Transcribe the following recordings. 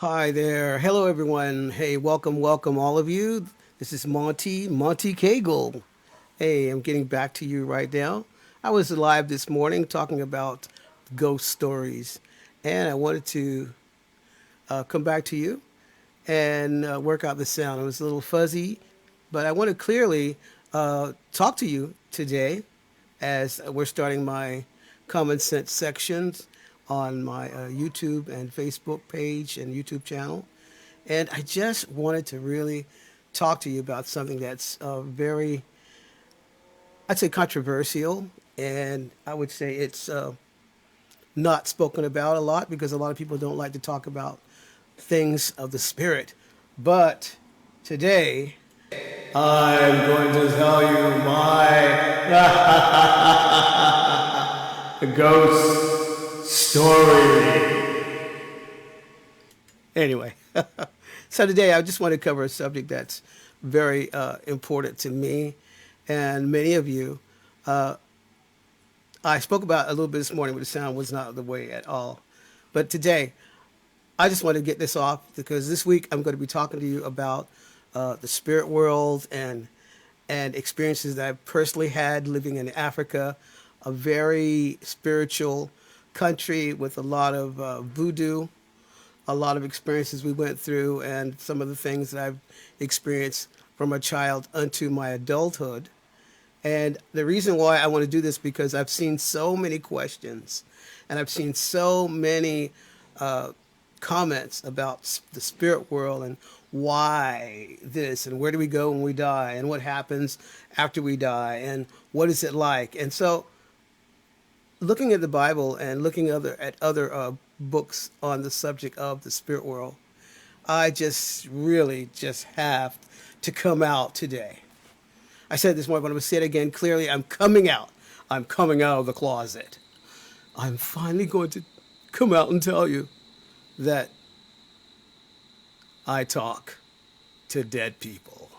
Hi there. Hello, everyone. Hey, welcome, all of you. This is Monte Cagle. Hey, I'm getting back to you right now. I was live this morning talking about ghost stories, and I wanted to come back to you and work out the sound. It was a little fuzzy, but I want to clearly talk to you today as we're starting my common sense sections on my YouTube and Facebook page and YouTube channel. And I just wanted to really talk to you about something that's very, I'd say, controversial. And I would say it's not spoken about a lot because a lot of people don't like to talk about things of the spirit. But today, I'm going to tell you my ghost story. Anyway, so today I just want to cover a subject that's very important to me and many of you. Uh, I spoke about a little bit this morning, but the sound was not the way at all. But today, I just want to get this off because this week I'm going to be talking to you about the spirit world and experiences that I've personally had living in Africa, a very spiritual country with a lot of voodoo, a lot of experiences we went through, and some of the things that I've experienced from a child unto my adulthood. And the reason why I want to do this because I've seen so many questions and I've seen so many uh, comments about the spirit world and why this and where do we go when we die and what happens after we die and what is it like. And so looking at the Bible and looking at other books on the subject of the spirit world, I just really just have to come out today. I said this morning, but I'm going to say it again clearly. I'm coming out. I'm coming out of the closet. I'm finally going to come out and tell you that I talk to dead people.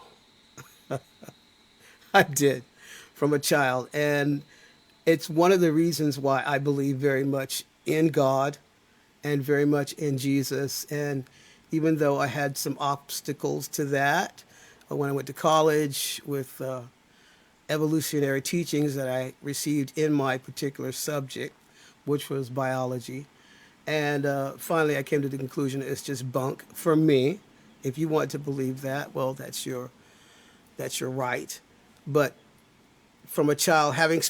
I did from a child. And it's one of the reasons why I believe very much in God and very much in Jesus. And even though I had some obstacles to that when I went to college with evolutionary teachings that I received in my particular subject, which was biology. And finally, I came to the conclusion it's just bunk for me. If you want to believe that, well, that's your right. But from a child, having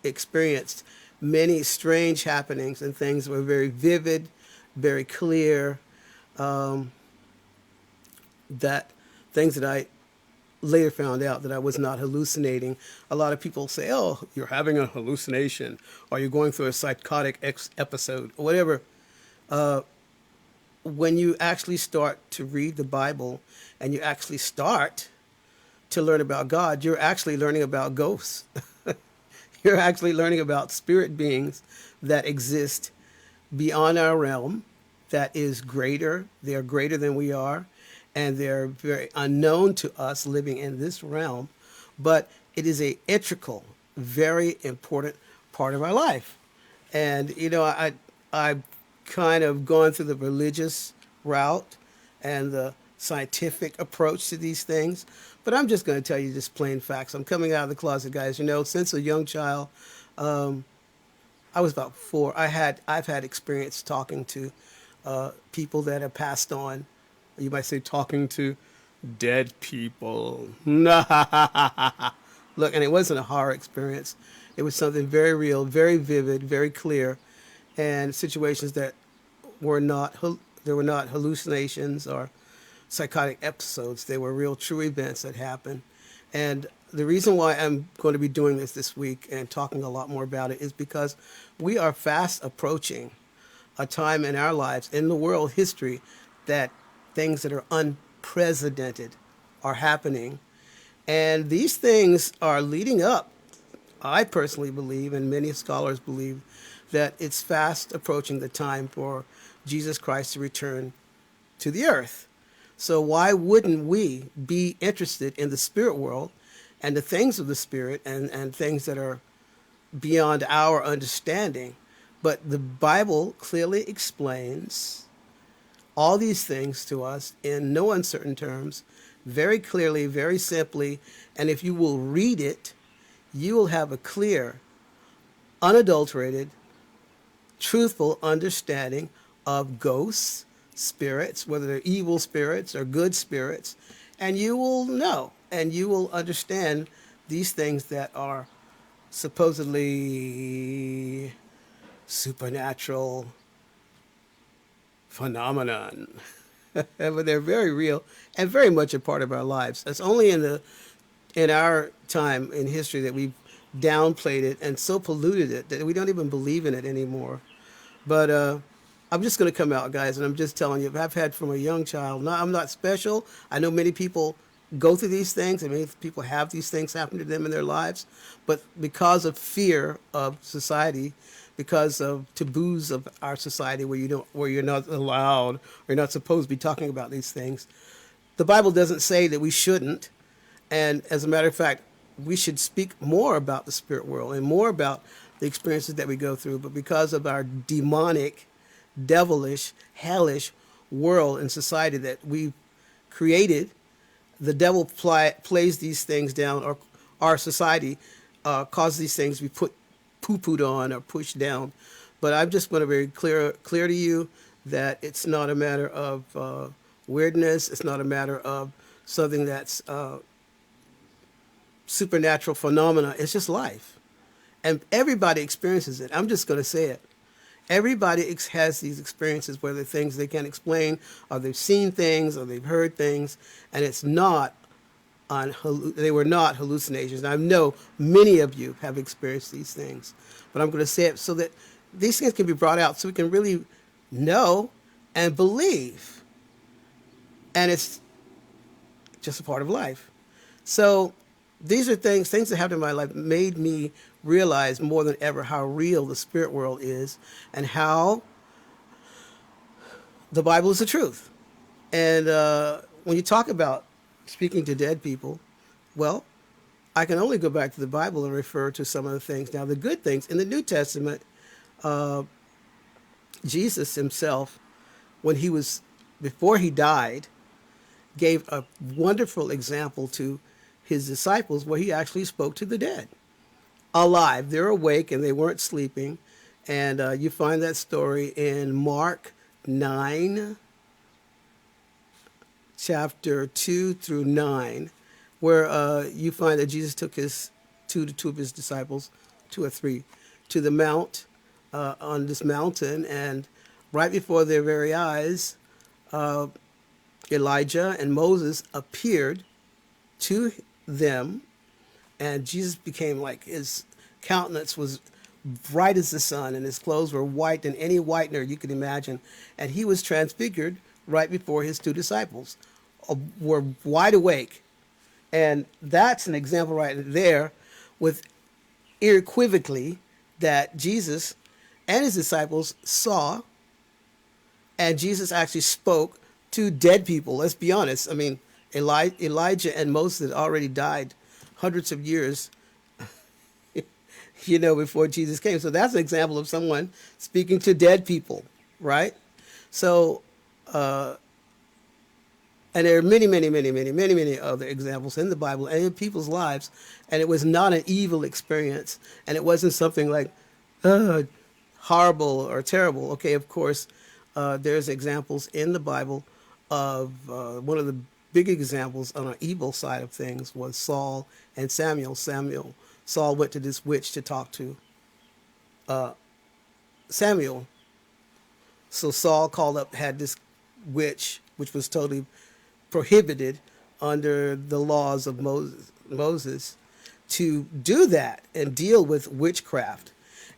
experienced many strange happenings and things that were very vivid, very clear, that things that I later found out that I was not hallucinating. A lot of people say, "Oh, you're having a hallucination, or you're going through a psychotic episode, or whatever." When you actually start to read the Bible and you actually start to learn about God, you're actually learning about ghosts. You're actually learning about spirit beings that exist beyond our realm, that is greater. They're greater than we are, and they're very unknown to us living in this realm. But it is a integral, very important part of our life. And I've kind of gone through the religious route and the scientific approach to these things. But I'm just going to tell you just plain facts. I'm coming out of the closet, guys. Since a young child, I was about 4. I've had experience talking to people that have passed on. You might say talking to dead people. Look, and it wasn't a horror experience. It was something very real, very vivid, very clear, and situations that were not there were not hallucinations or psychotic episodes. They were real, true events that happened. And the reason why I'm going to be doing this week and talking a lot more about it is because we are fast approaching a time in our lives, in the world history, that things that are unprecedented are happening. And these things are leading up, I personally believe, and many scholars believe, that it's fast approaching the time for Jesus Christ to return to the earth. So why wouldn't we be interested in the spirit world and the things of the spirit and things that are beyond our understanding? But the Bible clearly explains all these things to us in no uncertain terms, very clearly, very simply. And if you will read it, you will have a clear, unadulterated, truthful understanding of ghosts, spirits, whether they're evil spirits or good spirits, and you will know and you will understand these things that are supposedly supernatural phenomenon. But they're very real and very much a part of our lives. It's only in our time in history that we've downplayed it and so polluted it that we don't even believe in it anymore. But I'm just going to come out, guys, and I'm just telling you, I've had from a young child. No, I'm not special. I know many people go through these things, and many people have these things happen to them in their lives. But because of fear of society, because of taboos of our society, where you're not allowed, or you're not supposed to be talking about these things, the Bible doesn't say that we shouldn't. And as a matter of fact, we should speak more about the spirit world and more about the experiences that we go through. But because of our demonic, devilish, hellish world and society that we've created, the devil plays these things down, or our society causes these things to be poo-pooed on or pushed down. But I'm just going to be clear to you that it's not a matter of weirdness. It's not a matter of something that's supernatural phenomena. It's just life. And everybody experiences it. I'm just going to say it. Everybody has these experiences, whether things they can't explain, or they've seen things, or they've heard things, and it's not they were not hallucinations. And I know many of you have experienced these things, but I'm going to say it so that these things can be brought out, so we can really know and believe. And it's just a part of life. So these are things that happened in my life made me realize more than ever how real the spirit world is and how the Bible is the truth. And when you talk about speaking to dead people, well, I can only go back to the Bible and refer to some of the things. Now, the good things in the New Testament, Jesus himself, before he died, gave a wonderful example to his disciples where he actually spoke to the dead. Alive, they're awake and they weren't sleeping. And you find that story in Mark 9, chapter 2 through 9, where you find that Jesus took two of his disciples, 2 or 3, to the mount, on this mountain, and right before their very eyes, Elijah and Moses appeared to them, and Jesus became like, his countenance was bright as the sun, and his clothes were white than any whitener you could imagine, and he was transfigured right before his 2 disciples were wide awake. And that's an example right there, with unequivocally that Jesus and his disciples saw, and Jesus actually spoke to dead people. Let's be honest. I mean, Elijah and Moses had already died hundreds of years, before Jesus came. So that's an example of someone speaking to dead people, right? So, and there are many, many, many, many, many, many other examples in the Bible and in people's lives. And it was not an evil experience. And it wasn't something like horrible or terrible. Okay, of course, there's examples in the Bible of one of the big examples on an evil side of things was Saul and Samuel. Saul went to this witch to talk to Samuel. So Saul had this witch, which was totally prohibited under the laws of Moses, to do that and deal with witchcraft.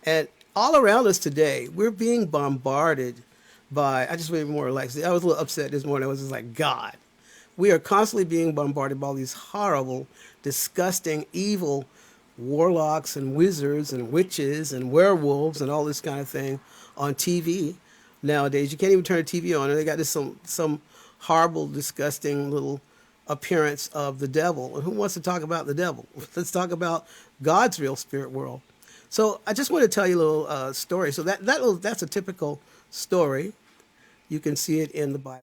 And all around us today, we're being bombarded by, I just made more relaxed. I was a little upset this morning. I was just like, God. We are constantly being bombarded by all these horrible, disgusting, evil warlocks and wizards and witches and werewolves and all this kind of thing on TV nowadays. You can't even turn the TV on, and they got this some horrible, disgusting little appearance of the devil. And who wants to talk about the devil? Let's talk about God's real spirit world. So I just want to tell you a little story. So that's a typical story You can see it in the Bible.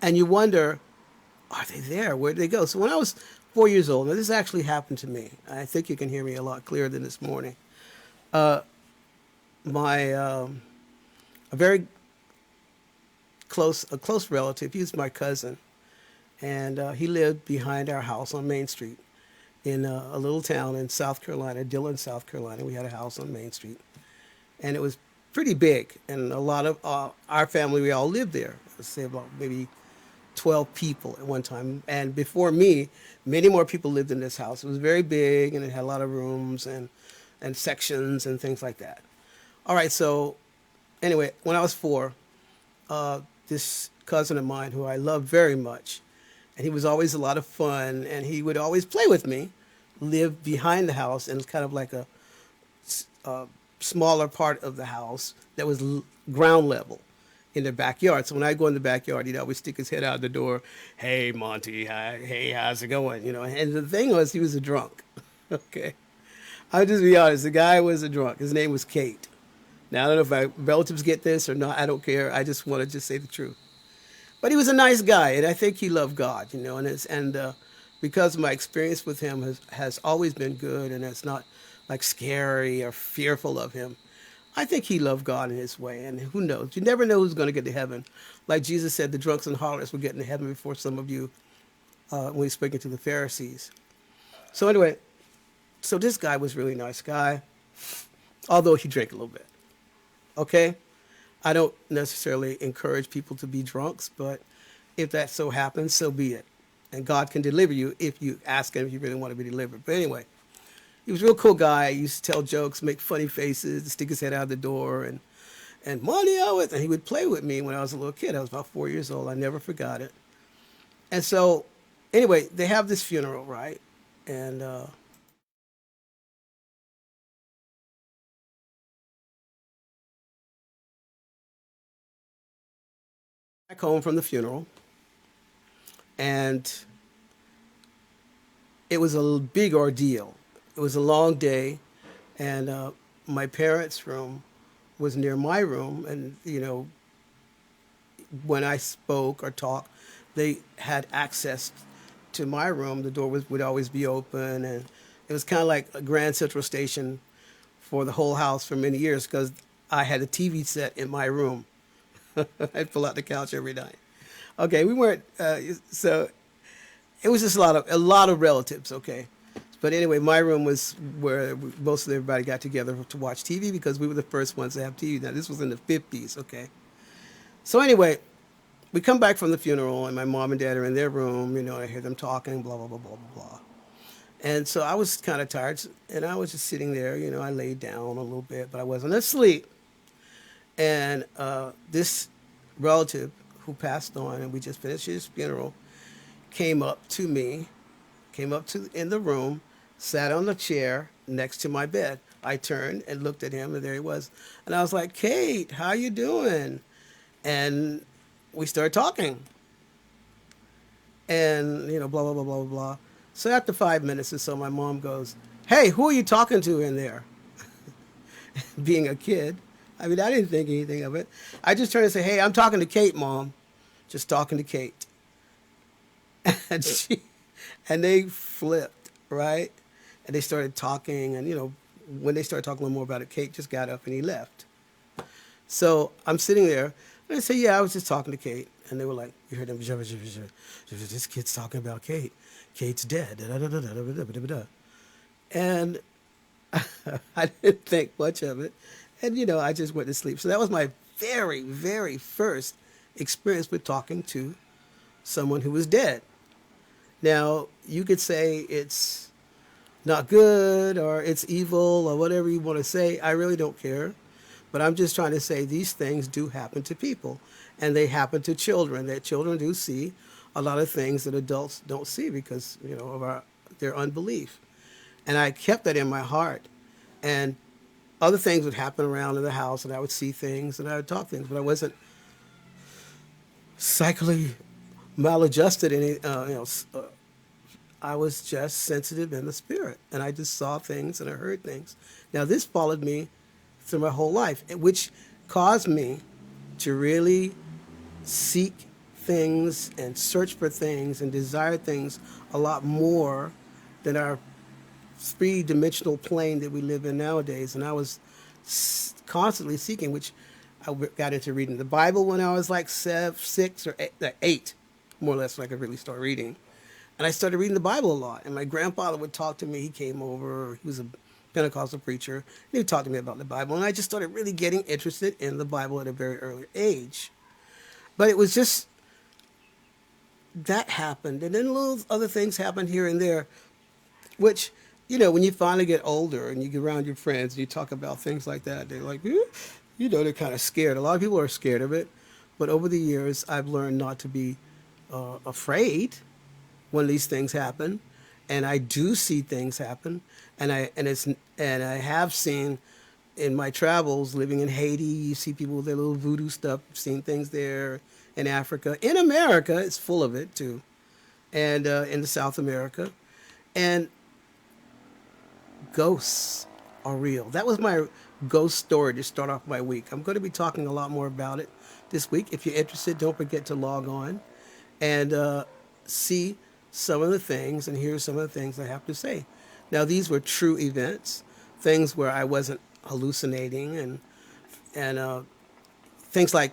And you wonder, are they there? Where did they go? So when I was 4 years old, now this actually happened to me. I think you can hear me a lot clearer than this morning. My a very a close relative, he's my cousin, and he lived behind our house on Main Street in a little town in South Carolina, Dillon, South Carolina. We had a house on Main Street, and it was pretty big. And a lot of our family, we all lived there. Let's say about maybe 12 people at one time. And before me, many more people lived in this house. It was very big, and it had a lot of rooms and sections and things like that. All right, so anyway, when I was 4, this cousin of mine who I loved very much, and he was always a lot of fun, and he would always play with me, lived behind the house, and it's kind of like a smaller part of the house that was ground level in the backyard. So when I go in the backyard, he'd always stick his head out the door. Hey, Monty. Hi, hey, how's it going? And the thing was, he was a drunk. Okay. I'll just be honest. The guy was a drunk. His name was Kate. Now, I don't know if my relatives get this or not. I don't care. I just want to just say the truth. But he was a nice guy, and I think he loved God, and because my experience with him has always been good, and it's not like scary or fearful of him. I think he loved God in his way, and who knows? You never know who's going to get to heaven. Like Jesus said, the drunks and harlots will get into heaven before some of you when he's speaking to the Pharisees. So anyway, so this guy was a really nice guy, although he drank a little bit. Okay? I don't necessarily encourage people to be drunks, but if that so happens, so be it. And God can deliver you if you ask him if you really want to be delivered. But anyway, he was a real cool guy. He used to tell jokes, make funny faces, stick his head out the door, and money always. And he would play with me when I was a little kid. I was about 4 years old. I never forgot it. And so, anyway, they have this funeral, right? And back home from the funeral, and it was a big ordeal. It was a long day, and my parents' room was near my room, and when I spoke or talked, they had access to my room. The door would always be open, and it was kind of like a Grand Central Station for the whole house for many years because I had a TV set in my room. I'd pull out the couch every night. Okay, we weren't so it was just a lot of relatives. Okay, but anyway, my room was where most of everybody got together to watch TV because we were the first ones to have TV. Now this was in the 50s. Okay, so anyway, we come back from the funeral, and my mom and dad are in their room. I hear them talking, blah, blah, blah, blah, blah, blah. And so I was kind of tired, and I was just sitting there. I laid down a little bit, but I wasn't asleep. And this relative who passed on, and we just finished his funeral, came up to me, came up to in the room, sat on the chair next to my bed. I turned and looked at him, and there he was. And I was like, Kate, how you doing? And we started talking. And, blah, blah, blah, blah, blah. So after 5 minutes or so, my mom goes, hey, who are you talking to in there? Being a kid. I mean, I didn't think anything of it. I just turned and said, hey, I'm talking to Kate, Mom. Just talking to Kate. And and they flipped, right? And they started talking, and when they started talking a little more about it, Kate just got up and he left. So I'm sitting there, and I say, yeah, I was just talking to Kate. And they were like, you heard them, this kid's talking about Kate. Kate's dead. And I didn't think much of it. And, I just went to sleep. So that was my very, very first experience with talking to someone who was dead. Now, you could say it's not good or it's evil or whatever you want to say. I really don't care. But I'm just trying to say these things do happen to people. And they happen to children. That children do see a lot of things that adults don't see because, of their unbelief. And I kept that in my heart. And other things would happen around in the house, and I would see things, and I would talk things, but I wasn't psychically maladjusted. I was just sensitive in the spirit, and I just saw things and I heard things. Now, this followed me through my whole life, which caused me to really seek things and search for things and desire things a lot more than our three-dimensional plane that we live in nowadays. And I was constantly seeking, which I got into reading the Bible when I was like 6 or 8, more or less, when I could really start reading. And I started reading the Bible a lot. And my grandfather would talk to me. He came over. He was a Pentecostal preacher. And he would talk to me about the Bible. And I just started really getting interested in the Bible at a very early age. But it was just that happened. And then little other things happened here and there, which, when you finally get older and you get around your friends and you talk about things like that, they're like, they're kind of scared. A lot of people are scared of it. But over the years, I've learned not to be afraid when these things happen. And I do see things happen. And I have seen in my travels, living in Haiti, you see people with their little voodoo stuff, seen things there. In Africa, in America, it's full of it too. And in the South America. And ghosts are real. That was my ghost story to start off my week. I'm going to be talking a lot more about it this week. If you're interested, don't forget to log on and see some of the things and hear some of the things I have to say. Now, these were true events, things where I wasn't hallucinating and things like,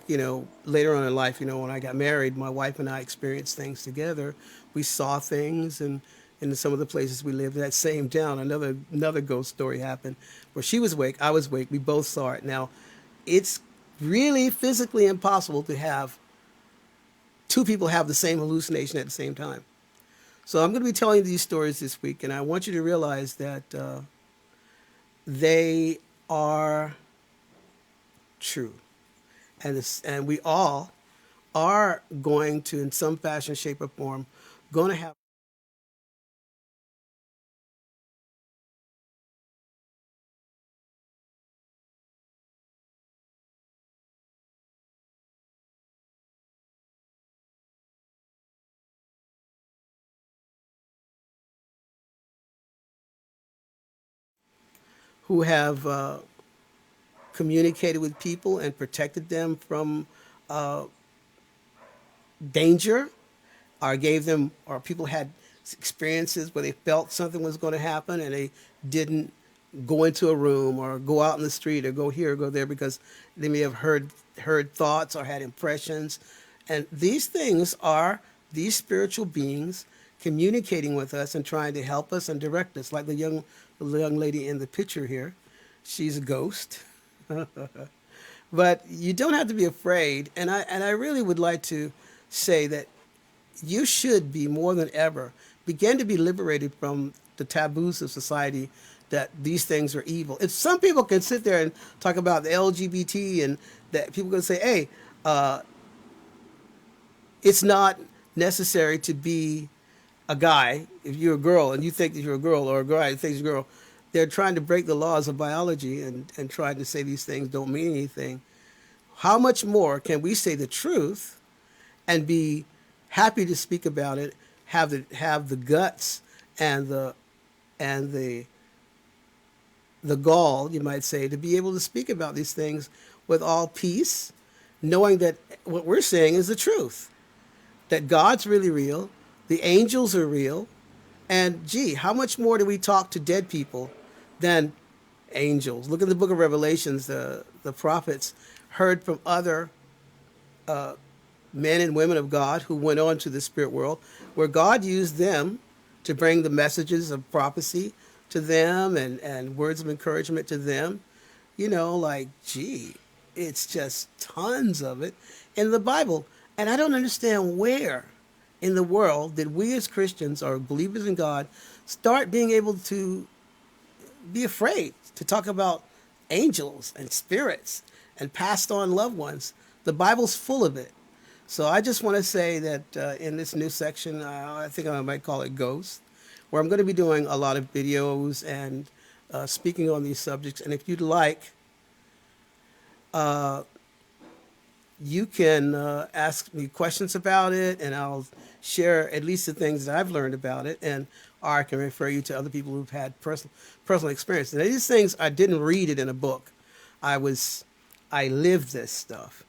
later on in life, when I got married, my wife and I experienced things together. We saw things, and in some of the places we lived in that same town, another ghost story happened where she was awake, I was awake, we both saw it. Now, it's really physically impossible to have two people have the same hallucination at the same time. So I'm going to be telling these stories this week, and I want you to realize that they are true. And we all are going to, in some fashion, shape, or form, going to have who have communicated with people and protected them from uh, danger, or gave them, or people had experiences where they felt something was going to happen and they didn't go into a room or go out in the street or go here or go there because they may have heard thoughts or had impressions. And these things are these spiritual beings communicating with us and trying to help us and direct us, like the young lady in the picture here. She's a ghost. But you don't have to be afraid. And I really would like to say that you should be more than ever begin to be liberated from the taboos of society that these things are evil. If some people can sit there and talk about the LGBT and that people can say, hey, it's not necessary to be a guy, if you're a girl and you think that you're a girl, or a guy who thinks you're a girl, they're trying to break the laws of biology and trying to say these things don't mean anything. How much more can we say the truth and be happy to speak about it, have the guts and the gall, you might say, to be able to speak about these things with all peace, knowing that what we're saying is the truth, that God's really real, the angels are real, and gee, how much more do we talk to dead people than angels? Look at the book of Revelations. The prophets heard from other men and women of God who went on to the spirit world, where God used them to bring the messages of prophecy to them and words of encouragement to them. You know, like, gee, it's just tons of it in the Bible. And I don't understand where in the world did we as Christians or believers in God start being able to be afraid to talk about angels and spirits and passed on loved ones. The Bible's full of it. So I just want to say that in this new section, I think I might call it Ghost, where I'm going to be doing a lot of videos and speaking on these subjects. And if you'd like, you can ask me questions about it, and I'll share at least the things that I've learned about it, and or I can refer you to other people who've had personal experience. Now, these things, I didn't read it in a book. I lived this stuff.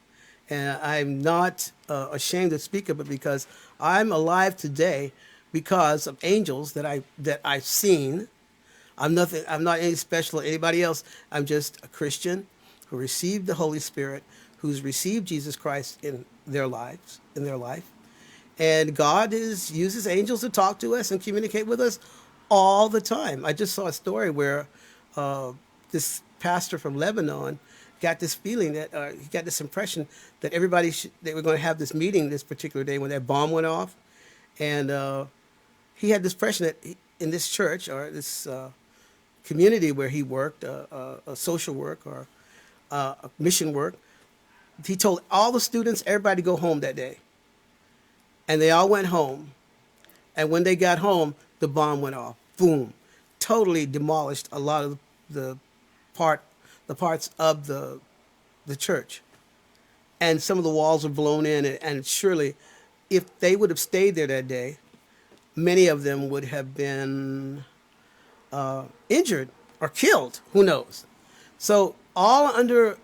And I'm not ashamed to speak of it because I'm alive today because of angels that I've seen. I'm nothing. I'm not any special to anybody else. I'm just a Christian who received the Holy Spirit, who's received Jesus Christ in their life. And God uses angels to talk to us and communicate with us all the time. I just saw a story where this pastor from Lebanon got this feeling that he got this impression that they were going to have this meeting this particular day when that bomb went off, and he had this impression that in this church or this community where he worked, a social work or a mission work, he told all the students, everybody to go home that day, and they all went home, and when they got home, the bomb went off, boom, totally demolished a lot of the parts of the church, and some of the walls were blown in, and surely if they would have stayed there that day, many of them would have been injured or killed, who knows. So all under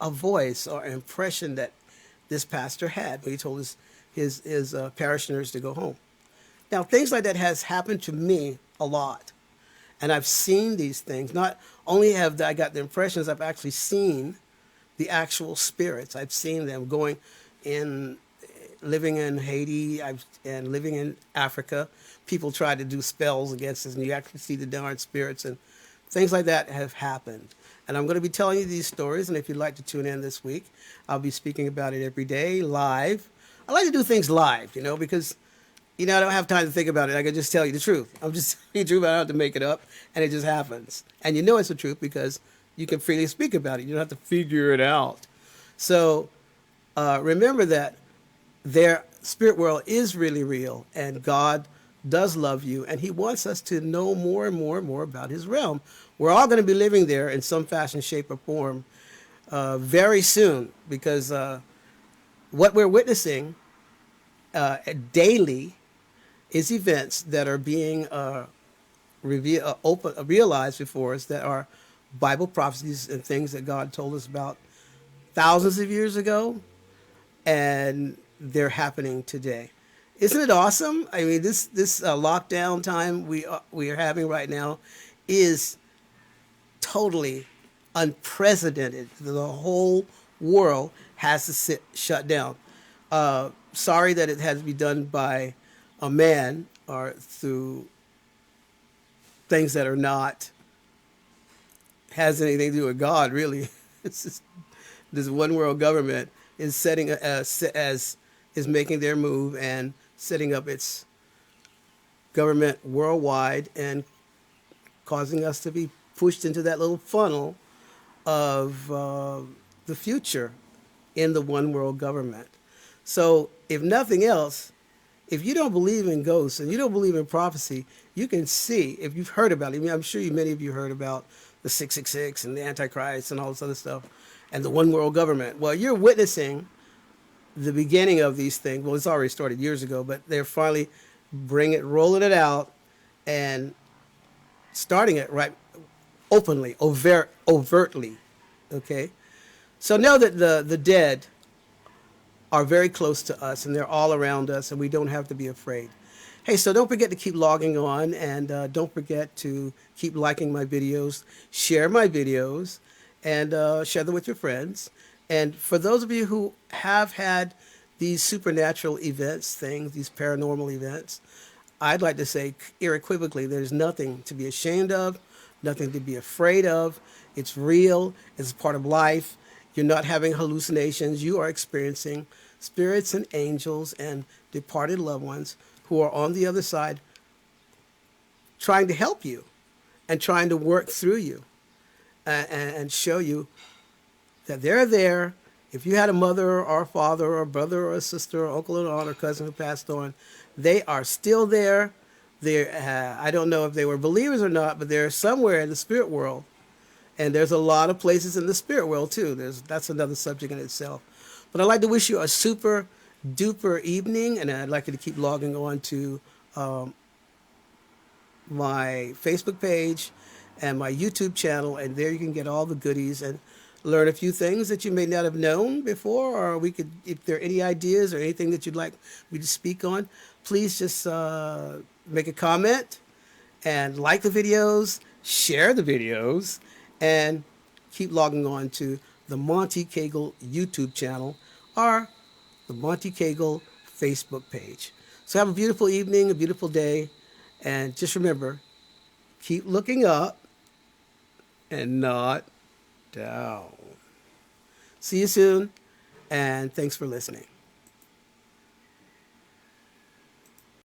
a voice or impression that this pastor had when he told his parishioners to go home. Now, things like that has happened to me a lot. And I've seen these things. Not only have I got the impressions, I've actually seen the actual spirits. I've seen them living in Haiti and living in Africa. People try to do spells against us, and you actually see the darn spirits, and things like that have happened. And I'm going to be telling you these stories, and if you'd like to tune in this week, I'll be speaking about it every day, live. I like to do things live, because I don't have time to think about it. I can just tell you the truth. I'm just telling you the truth. I don't have to make it up, and it just happens. And you know it's the truth because you can freely speak about it. You don't have to figure it out. So remember that their spirit world is really real, and God does love you, and he wants us to know more and more and more about his realm. We're all going to be living there in some fashion, shape, or form very soon, because what we're witnessing daily is events that are being realized before us that are Bible prophecies and things that God told us about thousands of years ago, and they're happening today. Isn't it awesome? I mean, this lockdown time we are having right now is totally unprecedented. The whole world has to shut down. Sorry that it has to be done by a man or through things that are not has anything to do with God, really. It's just this one world government is setting is making their move and setting up its government worldwide and causing us to be pushed into that little funnel of the future in the one world government. So if nothing else, If you don't believe in ghosts and you don't believe in prophecy, you can see, if you've heard about it, I mean, I'm sure many of you heard about the 666 and the Antichrist and all this other stuff and the one world government. Well, you're witnessing the beginning of these things. Well, it's already started years ago, but they're finally rolling it out and starting it right openly, overtly. Okay? So know that the dead are very close to us and they're all around us and we don't have to be afraid. Hey, so don't forget to keep logging on and don't forget to keep liking my videos, share my videos, and share them with your friends. And for those of you who have had these supernatural events, these paranormal events, I'd like to say unequivocally, there's nothing to be ashamed of, nothing to be afraid of. It's real. It's part of life. You're not having hallucinations. You are experiencing spirits and angels and departed loved ones who are on the other side trying to help you and trying to work through you and show you that they're there. If you had a mother or a father or a brother or a sister or uncle or aunt or cousin who passed on, they are still there. I don't know if they were believers or not, but they're somewhere in the spirit world. And there's a lot of places in the spirit world too. That's another subject in itself. But I'd like to wish you a super duper evening, and I'd like you to keep logging on to my Facebook page and my YouTube channel, and there you can get all the goodies and learn a few things that you may not have known before, or if there are any ideas or anything that you'd like me to speak on, please just make a comment and like the videos, share the videos, and keep logging on to the Monte Cagle YouTube channel or the Monte Cagle Facebook page. So have a beautiful evening, a beautiful day, and just remember, keep looking up and not down. See you soon, and thanks for listening.